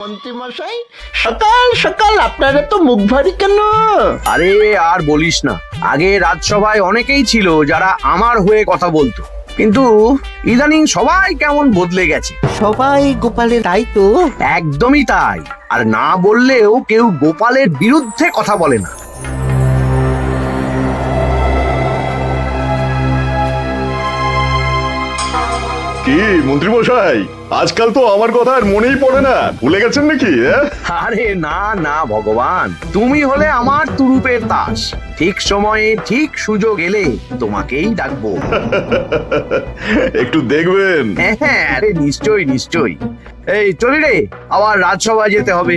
মন্ত্রী মশাই, সকাল সকাল আপনারা তো মুখ ভারী কেন? আরে আর বলিস না, আগে রাজসভায় অনেকেই ছিল যারা আমার হয়ে কথা বলতো, কিন্তু ইদানিং সবাই কেমন বদলে গেছে। সবাই গোপালের, তাই তো? একদমই তাই। আর না বললেও কেউ গোপালের বিরুদ্ধে কথা বলে না। কি মন্ত্রী মশাই, আজকাল তো আমার কথা আর মনেই পড়ে না, ভুলে গেছেন নাকি? আরে না না ভগবান, তুমি হলে আমার তুরুপের তাস। ঠিক সময়ে ঠিক সুযোগ এলে তোমাকেই ডাকবো। একটু দেখবেন। হ্যাঁ হ্যাঁ, আরে নিশ্চয়ই নিশ্চয়ই। এই চলি রে, আবার রাজসভায় যেতে হবে।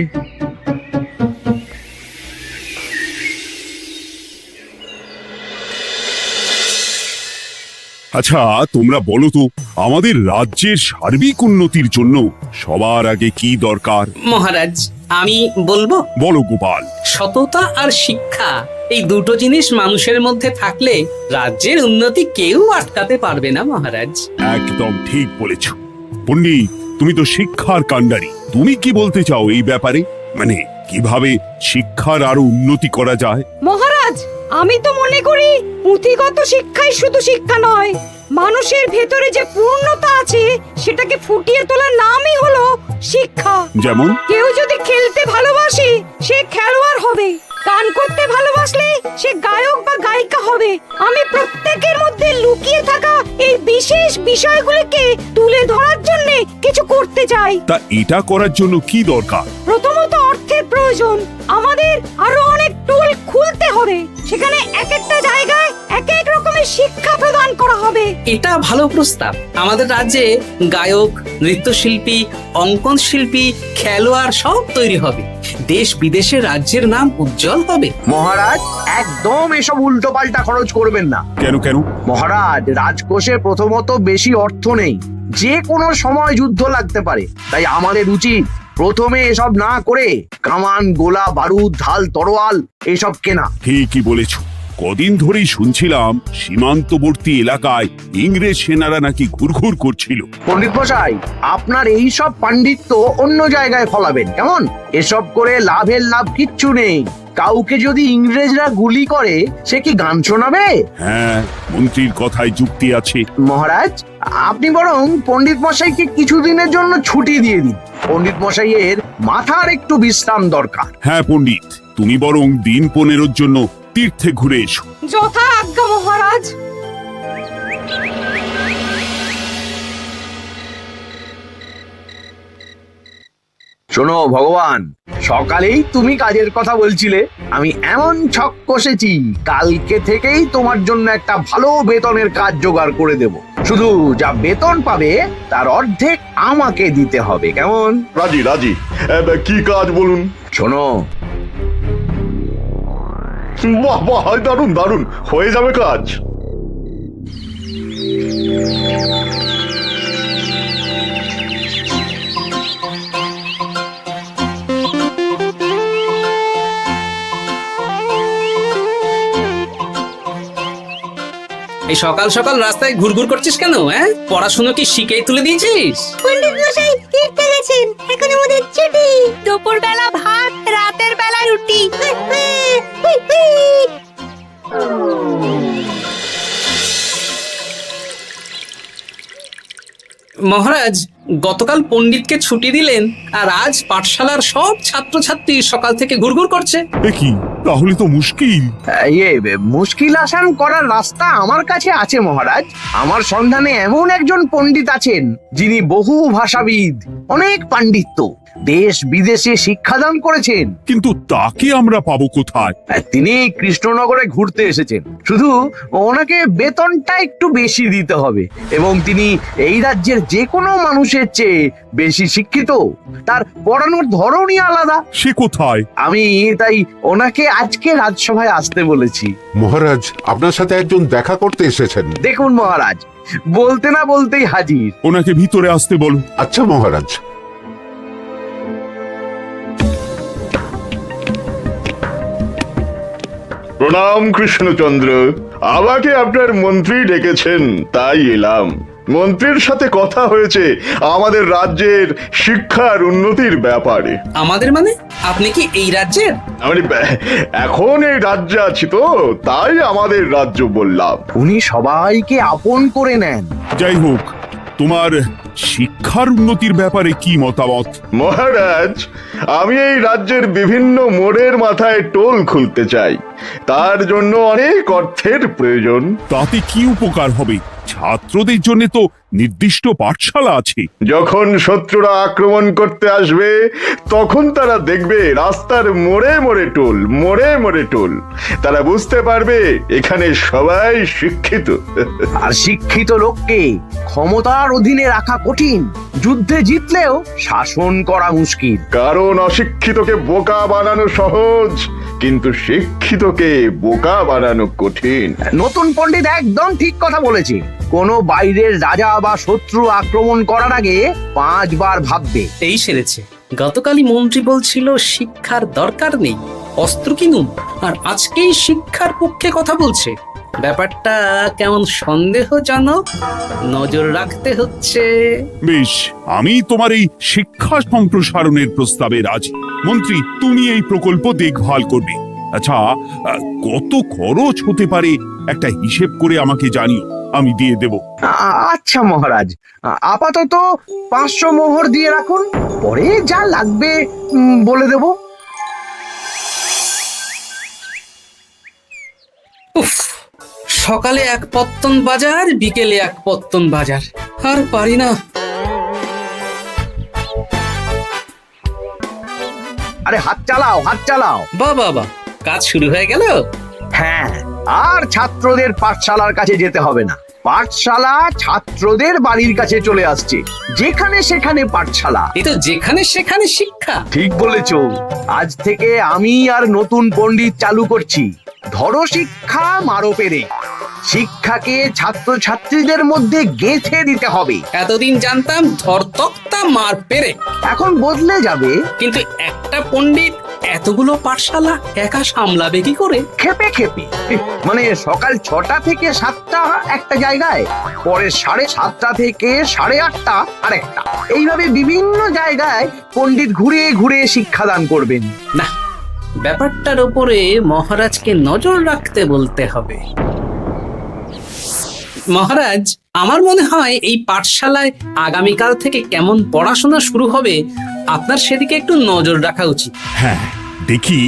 আচ্ছা, তোমরা বলো তো, আমাদের রাজ্যের সার্বিক উন্নতির জন্য সবার আগে কি দরকার? মহারাজ, আমি বলবো। বলো গোপাল। সততা আর শিক্ষা, এই দুটো জিনিস মানুষের মধ্যে থাকলে রাজ্যের উন্নতি কেউ আটকাতে পারবে না মহারাজ। একদম ঠিক বলেছ পণ্ডিত, তুমি তো শিক্ষার কাণ্ডারি। তুমি কি বলতে চাও এই ব্যাপারে? মানে কিভাবে শিক্ষার আরো উন্নতি করা যায়? মহারাজ, আমি তো মনে করি পুঁথিগত শিক্ষাই শুধু শিক্ষা নয়, মানুষের ভেতরে যে পূর্ণতা আছে সেটাকে ফুটিয়ে তোলার নামই হলো শিক্ষা। যেমন? কেউ যদি খেলতে ভালোবাসে সে খেলোয়াড় হবে, গান করতে ভালোবাসলে সে গায়ক বা গায়িকা হবে। আমি প্রত্যেকের মধ্যে লুকিয়ে থাকা এই বিশেষ বিষয়গুলিকে তুলে ধরার জন্য কিছু করতে চাই। তা এটা করার জন্য কি দরকার? প্রথমত অর্থের প্রয়োজন। আমাদের আরো অনেক টুল খুলতে হবে, সেখানে এক একটা জায়গায় এক এক রকমের শিক্ষা প্রদান করা হবে। এটা ভালো প্রস্তাব। আমাদের রাজ্যে গায়ক, নৃত্যশিল্পী, অঙ্কন শিল্পী, খেলোয়াড় সব তৈরি হবে। দেশ বিদেশে রাজ্যের নাম উজ্জ্বল হবে। মহারাজ, একদম এসব উল্টো পাল্টা খরচ করবেন না। কেন কেন? মহারাজ, রাজকোষে প্রথমত বেশি অর্থ নেই, যে কোনো সময় যুদ্ধ লাগতে পারে। তাই আমাদের উচিত প্রথমে এসব না করে কামান, গোলা, বারুদ, ঢাল, তরোয়াল এসব কেনা। ঠিকই বলেছ। কদিন ধরেই শুনছিলাম সীমান্তবর্তী এলাকায় ইংরেজ সেনারা নাকি ঘুরঘুর করছিল। পণ্ডিত মশাই, আপনার এই সব পাণ্ডিত্য অন্য জায়গায় ফলাবেন কেমন? এসব করে লাভের লাভ কিচ্ছু নেই। কাউকে যদি ইংরেজরা গুলি করে সে কি গান শোনাবে? হ্যাঁ, মন্ত্রীর কথায় যুক্তি আছে। মহারাজ, আপনি বরং পণ্ডিত মশাইকে কিছুদিনের জন্য ছুটি দিয়ে দিন। পণ্ডিত মশাইয়ের মাথার একটু বিশ্রাম দরকার। হ্যাঁ পণ্ডিত, তুমি বরং দিন 15 জন্য তীর্থে ঘুরে এসো। যথা আজ্ঞা মহারাজ। শোনো ভগবান, সকালেই তুমি কাজের কথা বলছিলে, আমি এমন ছক কষেছি কালকে থেকেই তোমার জন্য একটা ভালো বেতনের কাজ জোগাড় করে দেব। শুধু যা বেতন পাবে তার অর্ধেক আমাকে দিতে হবে, কেমন? রাজি রাজি। কি কাজ বলুন? শোনো, বাহ বাহ, দারুণ দারুণ, হয়ে যাবে কাজ। এই সকাল সকাল রাস্তায় ঘুরঘুর করছিস কেন? পড়াশুনো কি শিখেই তুলে দিয়েছিস? পণ্ডিত মশাই তীর্থে গেছেন, এখন আমাদের ছুটি। দুপুর বেলা ভাত, রাতের বেলা রুটি। মহারাজ, গতকাল পণ্ডিতকে ছুটি দিলেন আর আজ পাঠশালার সব ছাত্রছাত্রী সকাল থেকে ঘুরঘুর করছে। এ কি, তাহলে তো মুশকিল। মুশকিল আসান করার রাস্তা আমার কাছে আছে মহারাজ। আমার সন্ধানে এমন একজন পণ্ডিত আছেন যিনি বহু ভাষাবিদ, অনেক পাণ্ডিত্য, দেশ বিদেশে শিক্ষাদান করেছেন। কিন্তু তাকে আমরা পাবো কোথায়? তিনি কৃষ্ণনগরে ঘুরতে এসেছেন। শুধু ওনাকে বেতনটা একটু বেশি দিতে হবে, এবং তিনি এই রাজ্যের যে কোনো মানুষের চেয়ে বেশি শিক্ষিত। তার পড়ানোর ধরনই আলাদা। সে কোথায়? আমি তাই ওনাকে আজকে রাজসভায় আসতে বলেছি। মহারাজ, আপনার সাথে একজন দেখা করতে এসেছেন। দেখুন মহারাজ, বলতে না বলতেই হাজির। ওনাকে ভিতরে আসতে বলো। আচ্ছা মহারাজ। প্রণাম কৃষ্ণচন্দ্র, আমাকে আপনার মন্ত্রী ডেকেছেন, তাই এলাম। মন্ত্রীর সাথে কথা হয়েছে আমাদের রাজ্যের শিক্ষার উন্নতির ব্যাপারে। আমাদের মানে আপনি কি এই রাজ্যের? মানে এখন এই রাজ্যে আছি তো, তাই আমাদের রাজ্য বললাম। উনি সবাইকে আপন করে নেন। যাই হোক, তোমার শিক্ষার উন্নতির ব্যাপারে কি মতামত? মহারাজ, আমি এই রাজ্যের বিভিন্ন মোড়ের মাথায় টোল খুলতে চাই। তার জন্য অনেক অর্থের প্রয়োজন। তাতে কি উপকার হবে? ছাত্রদের জন্য তো নির্দিষ্ট পাঠশালা আছে। যখন শত্রুরা আক্রমণ করতে আসবে তখন তারা দেখবে রাস্তার মোড়ে মোড়ে টোল, মোড়ে মোড়ে টোল। তারা বুঝতে পারবে এখানে সবাই শিক্ষিত। আর শিক্ষিত লোককে ক্ষমতার অধীনে রাখা কঠিন, যুদ্ধে জিতলেও শাসন করা মুশকিল। কারণ অশিক্ষিতকে বোকা বানানো সহজ, কিন্তু শিক্ষিতকে বোকা বানানো কঠিন। নতুন পণ্ডিত একদম ঠিক কথা বলেছে। কোনো বাইরের রাজা বা শত্রু আক্রমণ করার আগে 5 বার ভাববে। এই সেরেছে। গতকালই মন্ত্রী বলছিল শিক্ষার দরকার নেই, অস্ত্র কিনুন, আর আজকেই শিক্ষার পক্ষে কথা বলছে। ব্যাপারটা কেমন সন্দেহজনক, নজর রাখতে হচ্ছে। বেশ, আমি তোমার এই শিক্ষা সম্প্রসারণের প্রস্তাবে রাজি। মন্ত্রী, তুমি এই প্রকল্প দেখভাল করবে। আচ্ছা, কত খরচ হতে পারে একটা হিসেব করে আমাকে জানিও, আমি দিয়ে দেব। আচ্ছা মহারাজ, আপাতত 500 মোহর দিয়ে রাখুন, পরে যা লাগবে বলে দেব। উফ, সকালে এক পত্তন বাজার, বিকেলে এক পত্তন বাজার, আর পারি না। আরে হাত চালাও, হাত চালাও। বাবা, কাজ শুরু হয়ে গেল। হ্যাঁ, আর ছাত্রদের পাঠশালার কাছে যেতে হবে না। পাঠশালা ছাত্রদের বাড়ির কাছে চলে আসছে। যেখানে সেখানে পাঠশালা। এ তো যেখানে সেখানে শিক্ষা। ঠিক বলেছো। আজ থেকে আমি আর নতুন পণ্ডিত চালু করছি। ধরো শিক্ষা, মারো পেরে। শিক্ষাকে ছাত্রছাত্রীদের মধ্যে গেঁথে দিতে হবে। এতদিন জানতাম ধরতক্তা মার পেরে, এখন বদলে যাবে। কিন্তু একটা পণ্ডিত এতগুলো পাঠশালা একা সামলাবে কি করে? খেপে খেপে। মানে সকাল 6টা থেকে 7টা একটা জায়গায়, পরে 7:30 থেকে 8:30 আরেকটা। এইভাবে বিভিন্ন জায়গায় পণ্ডিত ঘুরে ঘুরে শিক্ষাদান করবেন। না, ব্যাপারটার উপরে মহারাজকে নজর রাখতে বলতে হবে। মহারাজ, আমার মনে হয় এই পাঠশালায় আগামীকাল থেকে কেমন পড়াশোনা শুরু হবে, আপনার সেদিকে একটু নজর রাখা উচিত। হ্যাঁ, দেখি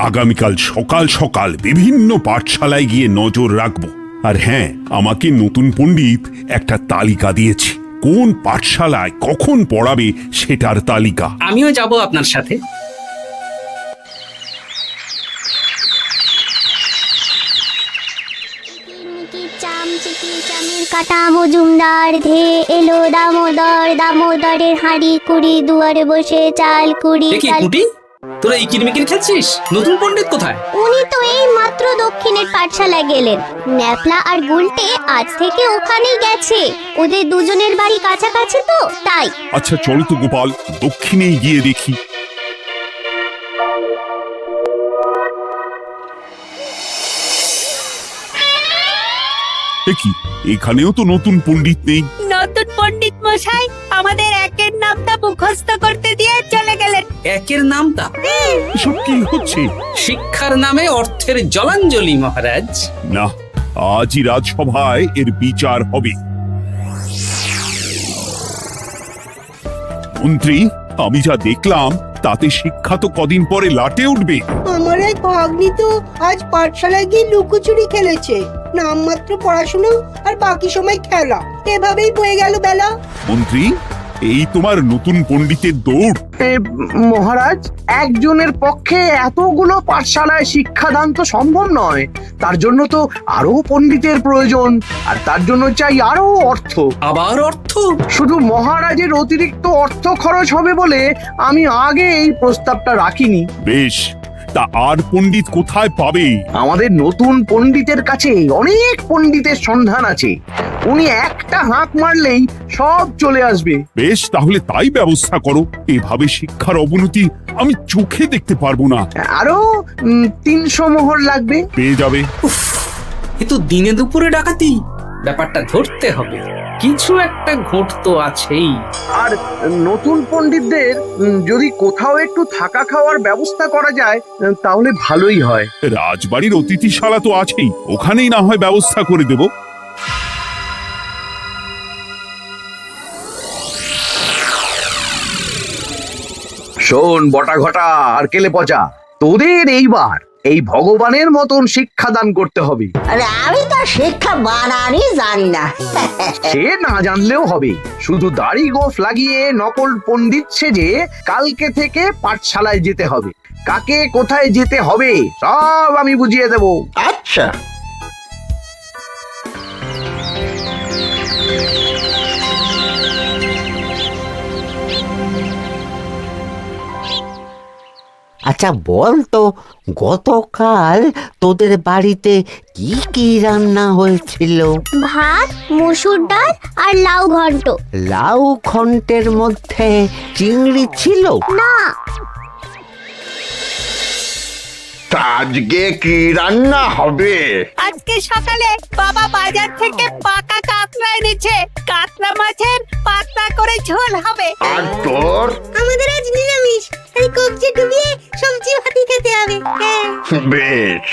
আগামীকাল সকাল সকাল বিভিন্ন পাঠশালায় গিয়ে নজর রাখবো। আর হ্যাঁ, আমাকে নতুন পণ্ডিত একটা তালিকা দিয়েছে, কোন পাঠশালায় কখন পড়াবে সেটার তালিকা। আমিও যাব আপনার সাথে। কাটা মজুমদার ধে এলো দামোদর, দামোদরের হাঁড়ি কুড়ি, দুয়ারে বসে চাল কুড়ি। দেখি কুটি, তোরা এই কিরমিকির খেলছিস? নতুন পণ্ডিত কোথায়? উনি তো এই মাত্র দক্ষিণের পাঠশালায় গেলেন। ন্যাপলা আর গুলটে আজ থেকে ওখানেই গেছে। ওদের দুজনের বাড়ি কাছাকাছি তো, তাই। আচ্ছা চলো তো গোপাল, দক্ষিণেই গিয়ে দেখি। দেখি এখানেও তো নতুন পণ্ডিত নেই। নতুন পণ্ডিত মশাই আমাদের একের নামটা মুখস্থ করতে দিয়ে চলে গেলেন। একের নামটা? এসব কি হচ্ছে? শিক্ষার নামে অর্থের জলাঞ্জলি মহারাজ। না, আজই রাজসভায় এর বিচার হবে। মন্ত্রী, আমি যা দেখলাম তাতে শিক্ষা তো কদিন পরে লাটে উঠবে। আমার এক ভাগ্নি তো আজ পাঠশালায় গিয়ে লুকোচুরি খেলেছে। নামমাত্র পড়াশুনো আর বাকি সময় খেলা, এভাবেই বয়ে গেল বেলা। মন্ত্রী, এই তোমার নতুন পণ্ডিতের দৌড়। মহারাজ, একজনের পক্ষে এতগুলো পাঠশালায় শিক্ষাদান তো সম্ভব নয়। তার জন্য তো আরো পণ্ডিতের প্রয়োজন, আর তার জন্য চাই আরো অর্থ। আবার অর্থ? শুধু মহারাজের অতিরিক্ত অর্থ খরচ হবে বলে আমি আগে এই প্রস্তাবটা রাখিনি। বেশ, তা আর পণ্ডিত কোথায় পাবে? আমাদের নতুন পণ্ডিতের কাছে অনেক পণ্ডিতের সন্ধান আছে। উনি একটা হাঁক মারলেই সব চলে আসবে। বেশ, তাহলে তাই ব্যবস্থা করো। এভাবে শিক্ষার অবনতি আমি চোখে দেখতে পারবো না। আরো 300 মোহর লাগবে। পেয়ে যাবে। এ তো দিনে দুপুরে ডাকাতি। ব্যাপারটা ধরতে হবে। কিছু একটা ঘোট তো আছেই। আর নতুন পণ্ডিতদের যদি কোথাও একটু থাকা খাওয়ার ব্যবস্থা করা যায় তাহলে ভালোই হয়। রাজবাড়ির অতিথিশালা তো আছেই, ওখানেই না হয় ব্যবস্থা করে দেব। শোন বটা ঘটা আর কেলে পচা, তোদের এইবার এই ভগবানের মতন শিক্ষাদান করতে হবে। আরে আমি তো শিক্ষা বানানই জানি না। সে না জানলেও হবে, শুধু দাড়ি গোফ লাগিয়ে নকল পণ্ডিত সেজে কালকে থেকে পাঠশালায় যেতে হবে। কাকে কোথায় যেতে হবে সব আমি বুঝিয়ে দেব। আচ্ছা, আচ্ছা বল তো, গতকাল তোদের বাড়িতে কি কি রান্না হয়েছিল? ভাত, মসুর ডাল আর লাউ ঘন্ট। লাউ ঘন্টের মধ্যে চিংড়ি ছিল? না। তা আজকে কি রান্না হবে? আজকে সকালে বাবা বাজার থেকে পাকা কাতলা এনেছে। কাতলা মাছের পাতলা করে ঝোল হবে। আর তোর? আমাদের আজ নিরামিষ, এই কবজি ডুবিয়ে সবজি ভাতি খেতে হবে। বেশ।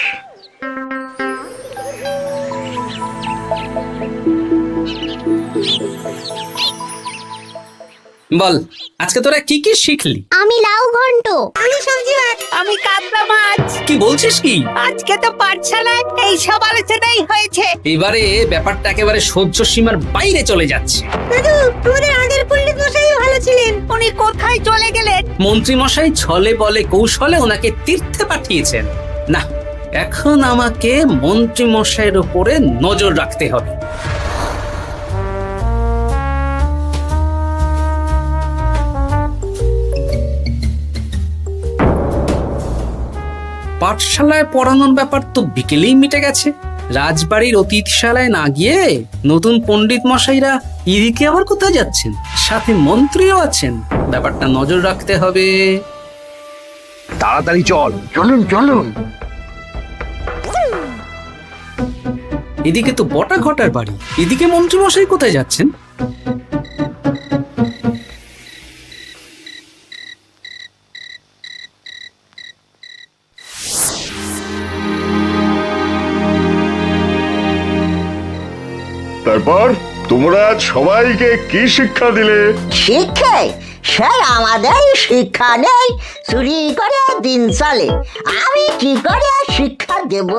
বল, আজকে তোরা কি কি শিখলি? আমি লাউ ঘন্ট। আমি সবজি ভাত। আমি কাতলা মাছ। কি বলছিস কি? আজকে তো পাঠশালায় এই সব আলোচনাই হয়েছে। এবারে ব্যাপারটা একেবারে সহ্য সীমার বাইরে চলে যাচ্ছে। দাদু, আমাদের আগের পণ্ডিত মশাই ভালো ছিলেন। উনি কোথায় চলে গেলেন? মন্ত্রী মশাই ছলে বলে কৌশলে ওনাকে তীর্থে পাঠিয়েছেন। না, এখন আমাকে মন্ত্রী মশাইয়ের উপরে নজর রাখতে হবে। পাঠশালায় পড়ানোর ব্যাপার তো বিকেলেই মিটে গেছে। রাজবাড়ির অতিথিশালায় না গিয়ে নতুন পণ্ডিত মশাইরা এদিকে আবার কোথায় যাচ্ছেন? সাথে মন্ত্রীও আছেন, ব্যাপারটা নজর রাখতে হবে। তাড়াতাড়ি চল। চলুন চলুন। এদিকে তো বটা ঘটার বাড়ি, এদিকে মন্ত্রী মশাই কোথায় যাচ্ছেন? তারপর তোমরা আজ সবাইকে কি শিক্ষা দিলে? শিক্ষা? সে আমাদের শিক্ষা নেই, চুরি করে দিন চলে। আমি কি করে শিক্ষা দেব?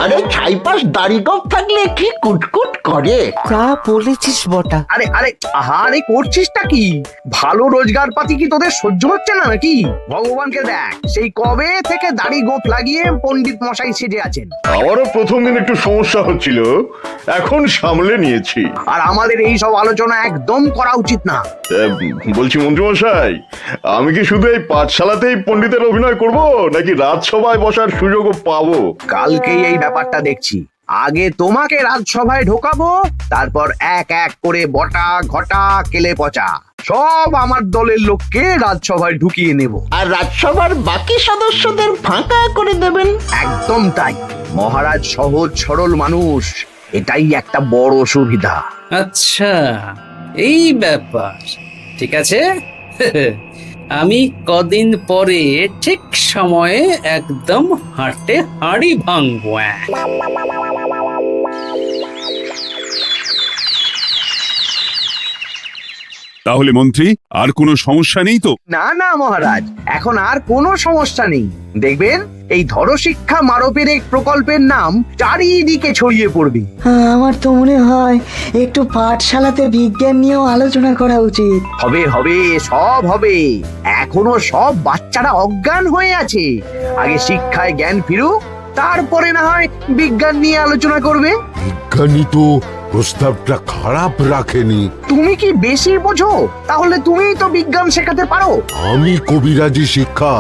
আরে ছাইপাশ দাড়ি গোঁফ থাকলে কি কুটকুট করে। যা বলেছিস বটা। আরে আরে আহারে করছিসটা কি? ভালো রোজগার পাতি কি তোদের সহ্য হচ্ছে না নাকি? ভগবানকে দেখ, সেই কবে থেকে দাড়ি গোঁফ লাগিয়ে পণ্ডিত মশাই সেজে আছেন। আমারও প্রথম দিন একটু সমস্যা হচ্ছিল, এখন সামলে নিয়েছি। আর আমাদের এই সব আলোচনা একদম করা উচিত না। বলছি মন্ত্রীমশাই, আমি কি শুধু এই পাঠশালাতেই পণ্ডিতের অভিনয় করব, নাকি রাজসভায় বসার সুযোগও পাবো? কালকেই এই ব্যাপারটা দেখছি। আগে তোমাকে রাজসভায় ঢোকাবো, তারপর এক এক করে বটা ঘটা কেলে পচা সব আমার দলের লোককে রাজসভায় ঢুকিয়ে নেব। আর রাজসভার বাকি সদস্যদের ফাঁকা করে দেবেন। একদম তাই। মহারাজ সহজ সরল মানুষ, এটাই একটা বড় সুবিধা। আচ্ছা, এই ব্যাপার। ঠিক আছে, আমি কদিন পরে ঠিক সময়ে একদম হাটে হাড়ি ভাঙবো। তাহলে মন্ত্রী, আর কোনো সমস্যা নেই তো? না না মহারাজ, এখন আর কোনো সমস্যা নেই। দেখবেন এই ধরো শিক্ষা মারপের এক প্রকল্পের নাম চারিদিকে ছড়িয়ে পড়বে। আমার তো মনে হয় একটু পাঠশালাতে বিজ্ঞান নিয়েও আলোচনা করা উচিত। হবে হবে, সব হবে। এখনো সব বাচ্চারা অজ্ঞান হয়ে আছে। আগে শিক্ষায় জ্ঞান ফিরুক, তারপরে না হয় বিজ্ঞান নিয়ে আলোচনা করবে। বিজ্ঞানী তো প্রস্তাবটা খারাপ রাখেনি। তুমি কি বেশি বোঝো? তাহলে তুমিই তো বিজ্ঞান শেখাতে পারো। আমি কবিরাজি শিক্ষা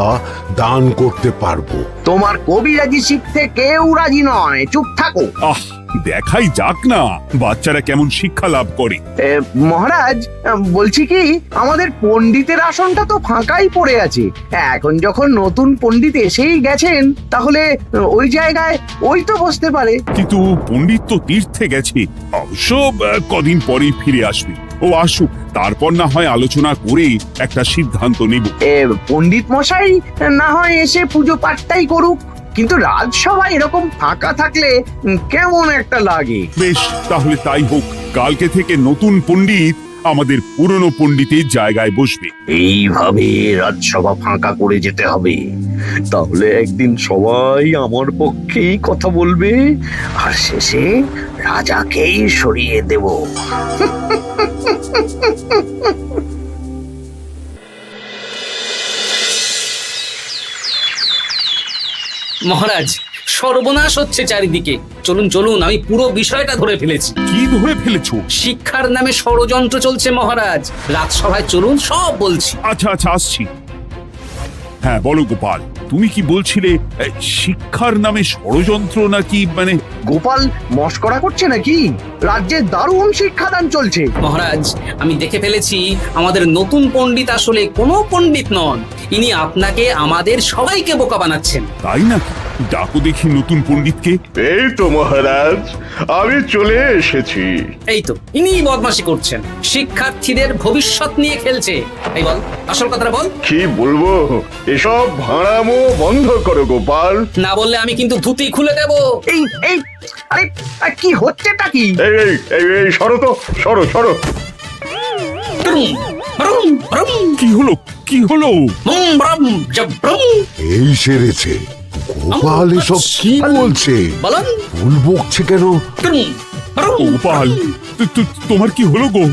দান করতে পারবো। তোমার কবিরাজি শিখতে কেউ রাজি নয়, চুপ থাকো। আহ, দেখাই যাক না বাচ্চারা কেমন শিক্ষা লাভ করে। মহারাজ, বলছি কি, আমাদের পণ্ডিতের আসনটা তো ফাঁকাই পড়ে আছে। এখন যখন নতুন পণ্ডিত এসেই গেছেন, তাহলে ওই জায়গায় ওই তো বসতে পারে। কিন্তু পণ্ডিত তো তীর্থে গেছে, অবশ্য কদিন পরেই ফিরে আসবে। ও আসুক, তারপর না হয় আলোচনা করে একটা সিদ্ধান্ত নেব। পণ্ডিত মশাই না হয় এসে পুজো পাঠটাই করুক, কিন্তু রাজসভা এরকম ফাঁকা থাকলে কেমন একটা লাগে। বেশ, তাহলে তাই হোক। কালকে থেকে নতুন পণ্ডিত আমাদের পুরনো পণ্ডিতের জায়গায় বসবে। এইভাবে রাজসভা ফাঁকা করে যেতে হবে, তাহলে একদিন সবাই আমার পক্ষেই কথা বলবে, আর শেষে রাজাকেই সরিয়ে দেব। মহারাজ, সর্বনাশ হচ্ছে চারিদিকে। চলুন চলুন, আমি পুরো বিষয়টা ধরে ফেলেছি। কি ধরে ফেলেছো? শিক্ষার নামে ষড়যন্ত্র চলছে মহারাজ। রাজসভায় চলুন, সব বলছি। আচ্ছা আচ্ছা, আসছি। হ্যাঁ বলো গোপাল, তুমি কি বলছিলে শিক্ষার নামে ষড়যন্ত্র নাকি? মানে গোপাল মস্করা করছে নাকি? রাজ্যে দারুণ শিক্ষাদান চলছে। মহারাজ, আমি দেখে ফেলেছি আমাদের নতুন পণ্ডিত আসলে কোনো পণ্ডিত নন। ইনি আপনাকে, আমাদের সবাইকে বোকা বানাচ্ছেন। তাই না? ডাকো দেখি নতুন পণ্ডিতকে। এই তো মহারাজ, আমি চলে এসেছি। এই তো, ইনিই বদমাশি করছেন, শিক্ষার্থীদের ভবিষ্যৎ নিয়ে খেলছে। এই বল, আসল কথাটা বল। কি বলবো, এসব ভাড়ামো বন্ধ করো গোপাল। না বললে আমি কিন্তু ধুতি খুলে দেব। এই এই আরে কি হচ্ছেটা কি? এই এই এই এই সরো তো, সরো সরো। ব্রুম, ব্রুম, ব্রুম, কি হলো? কি হলো? ব্রুম, ব্রুম, জব, ব্রুম। এই সেরেছে। গোপাল এসব কি বলছে? বলুন। ভুল বকছে কেন? ব্রুম, ব্রুম, গোপাল, তোমার কি হলো গো?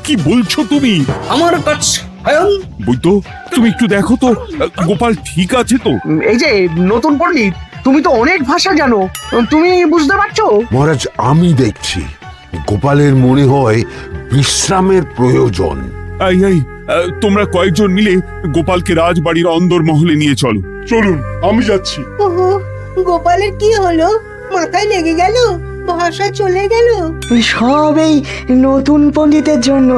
কি বলছো তুমি? আমার কাছ হয়ন। বৈদ্য, তুমি একটু দেখো তো গোপাল ঠিক আছে তো? এই যে নতুন পণ্ডিত, তুমি তো অনেক ভাষা জানো, তুমি বুঝতে পারছো? মহারাজ, আমি দেখছি গোপালের মনে হয় বিশ্রামের প্রয়োজন। এই এই, তোমরা কয়েকজন মিলে গোপালকে রাজবাড়ির অন্দর মহলে নিয়ে চলো। চলুন, আমি যাচ্ছি। ওহো, গোপালের কি হলো? মাথায় লেগে গেল? ভাষা চলে গেল? সব এই নতুন পণ্ডিতের জন্য।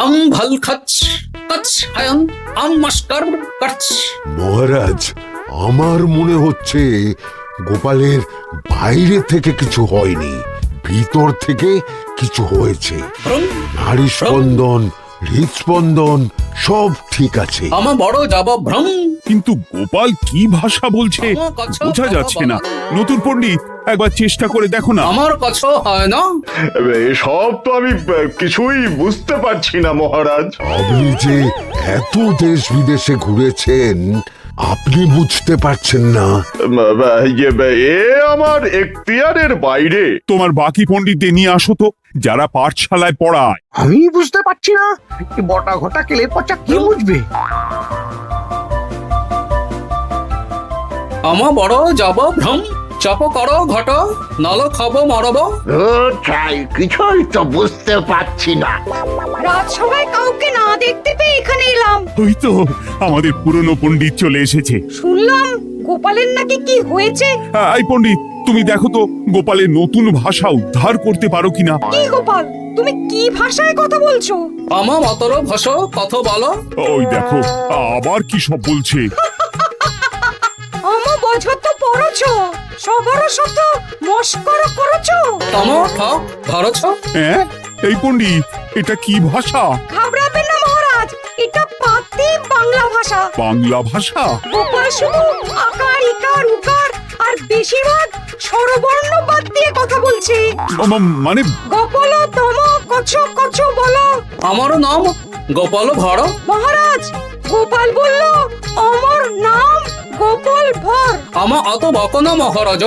আম ভাল খাচ কাচ হয়ন, আম মাস্কার কাচ। মহারাজ, আমার মনে হচ্ছে গোপালের বাইরে থেকে কিছু হয়নি, ভিতর থেকে কিছু হয়েছে। ব্রুম, নারী স্পন্দন, হৃদস্পন্দন সব ঠিক আছে। আমার বড় যাব ভ্রম। কিন্তু গোপাল কি ভাষা বলছে বোঝা যাচ্ছে না। নতুন পণ্ডিত, একবার চেষ্টা করে দেখো না। আমার কাছে হয় না। এসব তো আমি কিছুই বুঝতে পারছি না মহারাজ। আপনি যে এত দেশ বিদেশে ঘুরেছেন, আপনি বুঝতে পারছেন না? এ আমার এখতিয়ারের বাইরে। তোমার বাকি পণ্ডিতদের নিয়ে আসো তো, যারা পাঠশালায় পড়ায়। আমি বুঝতে পারছি না, বটা ঘটা কেলে পচা কি বুঝবে? আমার বড় যাব ভ্রম। চপ করো ঘট, নল খাবো মরব। কিছুই তো বুঝতে পারছি না। রাজসভায় কাউকে না দেখতে পেয়ে এখানে এলাম। ওই তো আমাদের পুরনো পণ্ডিত চলে এসেছে। শুনলাম গোপালের নাকি কি হয়েছে। এই পণ্ডিত, তুমি দেখো তো গোপালের নতুন ভাষা উদ্ধার করতে পারো কিনা। কি গোপাল, তুমি কি ভাষায় কথা বলছো? আমার মতর ভাষ কত বলো। ওই দেখো আবার কি সব বলছে। আমো বছর তো পড়ছো, সবার সাথে মস্করা করছো। তম ঠক ধরছ। হ্যাঁ, এই পণ্ডিত, এটা কি ভাষা? ঘাবড়াবেন না মহারাজ, এটা পাতি বাংলা ভাষা। বাংলা ভাষা? গোপাল শুধু আকার ইকার উকার আর বেশিরভাগ স্বরবর্ণ বাদ দিয়ে কথা বলছে। মানে গোপাল তম কছ কছ বলো। আমার নাম গোপাল ভর। মহারাজ, গোপাল বলল আমার নাম গোপাল ভর। আমা অত বকন মহারাজ।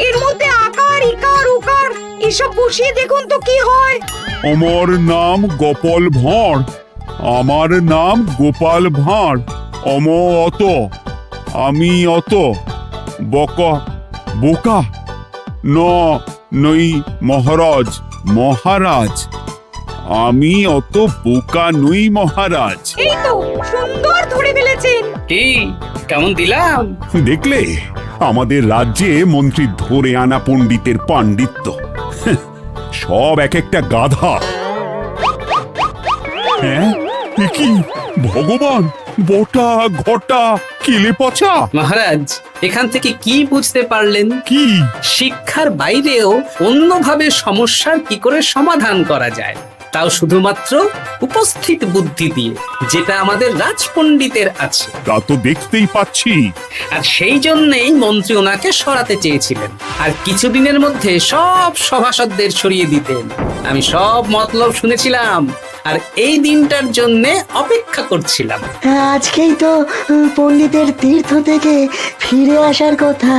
এর মধ্যে আকার ইকার উকার এসব বসিয়ে দেখুন তো কি হয়। আমার নাম গোপাল ভাঁড়। আমার নাম গোপাল ভাঁড়। অম অত, আমি অত, বকা বোকা, ন নই মহারাজ। মহারাজ আমি অত বোকা নই মহারাজ। এই তো সুন্দর ধরে ফেলেছেন। কি কেমন দিলাম? দেখলে আমাদের রাজ্যে মন্ত্রী ধরে আনা পণ্ডিতের পাণ্ডিত্য। সব এক একটা গাধা। হ্যাঁ এ কি ভগবান, বটা ঘটা কেলে পচা। মহারাজ এখান থেকে কি বুঝতে পারলেন? কি? শিক্ষার বাইরেও অন্যভাবে সমস্যার কি করে সমাধান করা যায়, তাও শুধুমাত্র উপস্থিত বুদ্ধি দিয়ে, যেটা আমাদের রাজপণ্ডিতের আছে। তা তো দেখতেই পাচ্ছি। আর সেই জন্যই মন্ত্রী ওনাকে সরাতে চেয়েছিলেন, আর কিছুদিনের মধ্যে সব সভাসদদের সরিয়ে দিতেন। আমি সব মতলব শুনেছিলাম, আর এই দিনটার জন্য অপেক্ষা করছিলাম। আজকেই তো পণ্ডিতের তীর্থ থেকে ফিরে আসার কথা।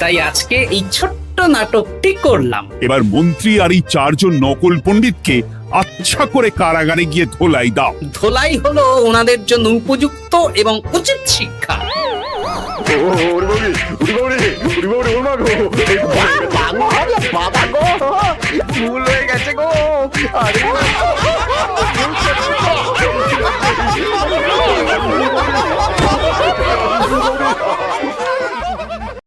তাই আজকে এই ছোট্ট নাটকটি করলাম। এবার মন্ত্রী আর এই 4 জন নকল পণ্ডিতকে আচ্ছা করে কারাগারে গিয়ে ধোলাই দাও। ধোলাই হলো ওনাদের জন্য উপযুক্ত এবং উচিত শিক্ষা। ভুল হয়ে গেছে গো। আরে